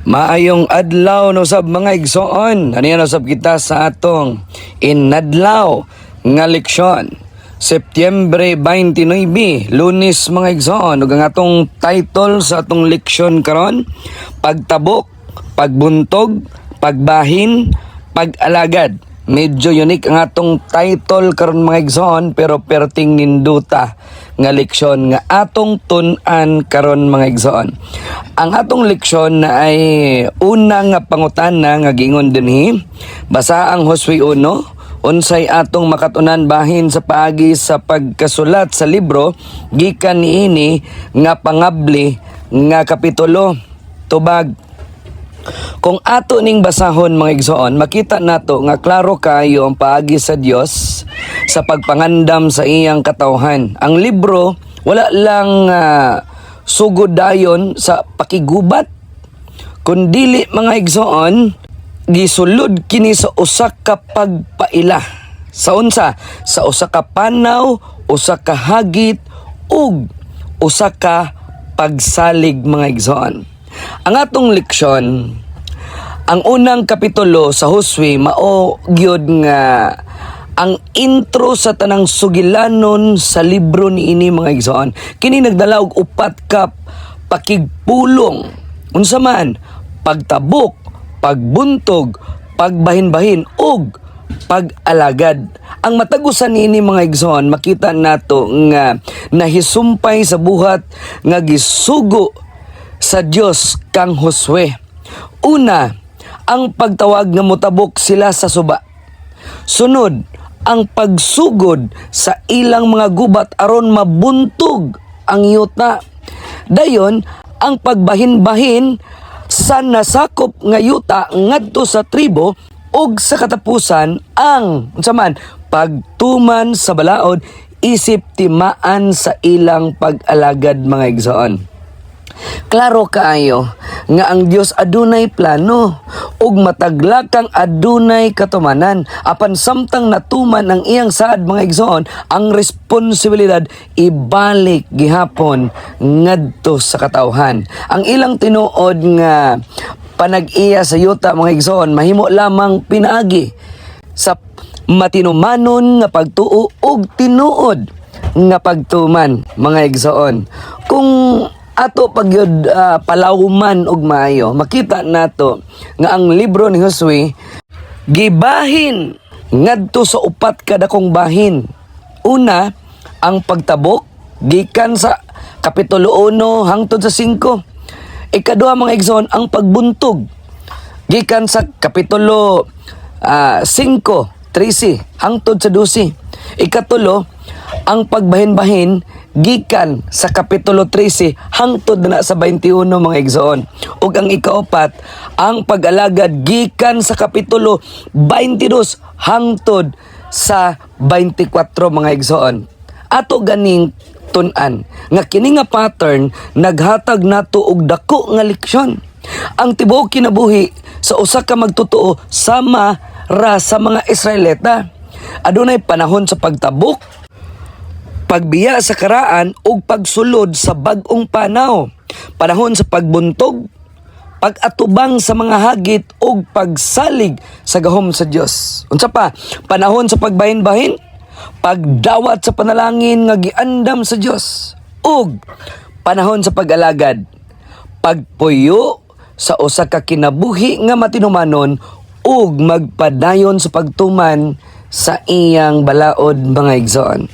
Maayong adlaw no sab mga igsoon. Ano yan no sab kita sa atong inadlaw nga leksyon. Setyembre 29, Lunes mga igsoon. Ug ang atong title sa atong leksyon karon, pagtabok, pagbuntog, pagbahin, pag-alagad. Medyo unique ang atong title karon mga igsoon, pero perting ninduta nga leksyon nga atong tun-an karon mga igsoon. Ang atong leksyon na ay una nga pangutana nga gingon dinhi, basa ang Josue 1, unsay atong makatunan bahin sa paagi sa pagkasulat sa libro gikan niini nga pangabli nga kapitulo. Tubag, kung ato ning basahon mga igsoon, makita nato nga klaro kayo ang paagi sa Dios sa pagpangandam sa iyang katawhan. Ang libro wala lang sugod dayon sa pakigubat, kundili mga igsoon gisulod kini sa usa ka pagpaila. Sa unsa? Sa usa ka panaw, usa ka hagit ug usa ka pagsalig mga igsoon. Ang atong leksyon, ang unang kapitulo sa Josue mao gyud nga ang intro sa tanang sugilanon sa libro niini mga igsoon. Kini nagdala og upat ka pakigpulong. Unsa man? Pagtabok, pagbuntog, pagbahin-bahin ug pag-alagad. Ang matagusan niini mga igsoon, makita nato nga nahisumpay sa buhat nga gisugo sa Dios kang Josue. Una, ang pagtawag nga motabok sila sa suba. Sunod, ang pagsugod sa ilang mga gubat aron mabuntog ang yuta. Dayon, ang pagbahin-bahin sa nasakop nga yuta ngadto sa tribo ug sa katapusan ang unsaman pagtuman sa balaod isip timaan sa ilang pag-alagad mga igsoon. Klaro kaayo nga ang Dios adunay plano ug mataglakang adunay katumanan, apan samtang natuman ang iyang saad mga igsoon, ang responsibilidad ibalik gihapon ngadto sa katawhan. Ang ilang tinuod nga panag-iya sa yuta mga igsoon mahimo lamang pinaagi sa matinumanon nga pagtuo ug tinuod nga pagtuman mga igsoon. Kung ato pagyud palawman og maayo, makita nato nga ang libro ni Josue gibahin ngadto sa upat ka dakong bahin. Una, ang pagtabok gikan sa kapitulo 1 hangtod sa 5. Ikaduha mga igsoon, ang pagbuntog gikan sa kapitulo 5:13 hangtod sa 12. Ikatulo, ang pagbahin-bahin gikan sa kapitulo 13 hangtod na sa 21 mga igsoon. Ug ang ikaapat, ang pag-alagad gikan sa kapitulo 22 hangtod sa 24 mga igsoon. Ato ganing tun-an nga kini nga pattern naghatag nato og dako nga leksyon. Ang tibuok kinabuhi sa usa ka magtotoo sama ra sa mga Israelita. Adunay panahon sa pagtabok, pagbiya sa karaan ug pagsulod sa bag-ong panaw, panahon sa pagbuntog, pag-atubang sa mga hagit ug pagsalig sa gahom sa Dios. Unsa pa? Panahon sa pagbahin-bahin, pagdawat sa panalangin nga giandam sa Dios, ug panahon sa pag-alagad, pagpuyo sa usa ka kinabuhi nga matinumanon ug magpadayon sa pagtuman sa iyang balaod mga igsoon.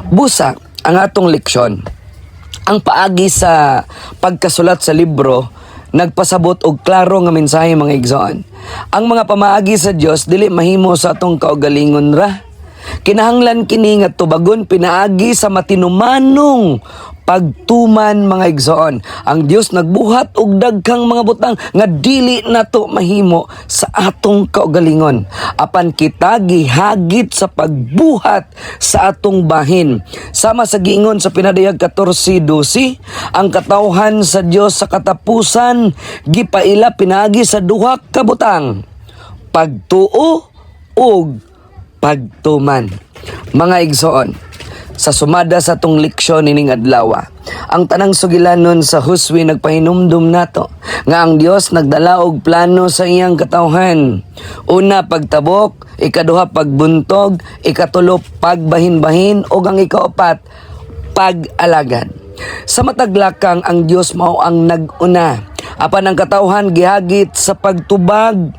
Busa ang atong leksyon. Ang paagi sa pagkasulat sa libro nagpasabot og klaro nga mensahe mga igsoon. Ang mga pamaagi sa Dios dili mahimo sa atong kaugalingon ra. Kinahanglan kini nga tubagon pinaagi sa matinumanong pagtuman mga igsoon. Ang Dios nagbuhat og daghang mga butang nga dili nato mahimo sa atong kaugalingon. Apan kita gihagit sa pagbuhat sa atong bahin. Sama sa giingon sa pinadayag 14:12, ang katawhan sa Dios sa katapusan gipaila pinaagi sa duha ka butang: pagtuo ug pagtuman. Mga igsoon, sa sumada sa tong leksyon ining adlaw. Ang tanang sugilanon sa huswi nagpahinumdum nato nga ang Dios nagdala og plano sa iyang katawhan. Una, pagtabok; ikaduha, pagbuntog; ikatulo, pagbahin-bahin; ug ang ikaapat, pag-alagad. Sa mataglakang ang Dios mao ang nag-una, apan ang katawhan gihagit sa pagtubag,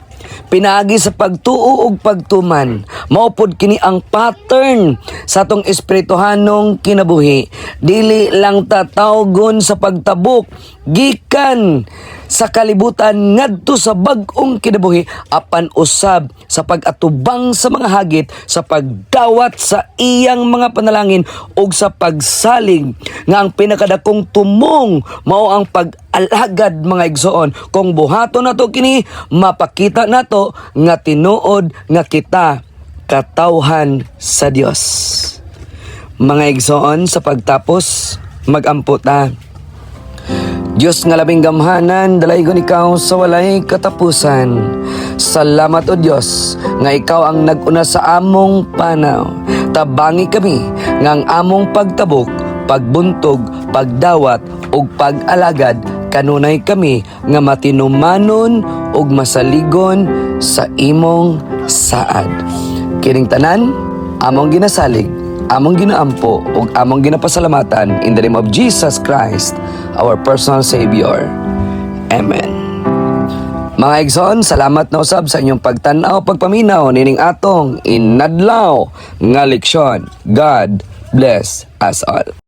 pinaagi sa pagtuo ug pagtuman. Maupod kini ang pattern sa atong espirituhanong kinabuhi. Dili lang tatawgon sa pagtabok gikan sa kalibutan ngadto sa bag-ong kinabuhi, apan usab sa pag-atubang sa mga hagit, sa pagdawat sa iyang mga panalangin ug sa pagsalig nga ang pinakadakong tumong mao ang pag-alagad, mga igsoon. Kung buhaton nato kini, mapakita nato nga tinuod nga kita katawhan sa Dios. Mga igsoon, sa pagtapos magampo ta. Diyos nga labing gamhanan, dalaygon ikaw sa walay katapusan. Salamat o Diyos nga ikaw ang nag-una sa among panaw. Tabangi kami nga ang among pagtabok, pagbuntog, pagdawat ug pag-alagad kanunay kami nga matinumanon ug masaligon sa imong saad. Kining tanan among ginasalig, among ginaampo ug among ginapasalamatan in the name of Jesus Christ, our personal Savior. Amen. Mga igsoon, salamat na usab sa inyong pagtanaw, pagpaminaw nining atong inadlaw nga leksyon. God bless us all.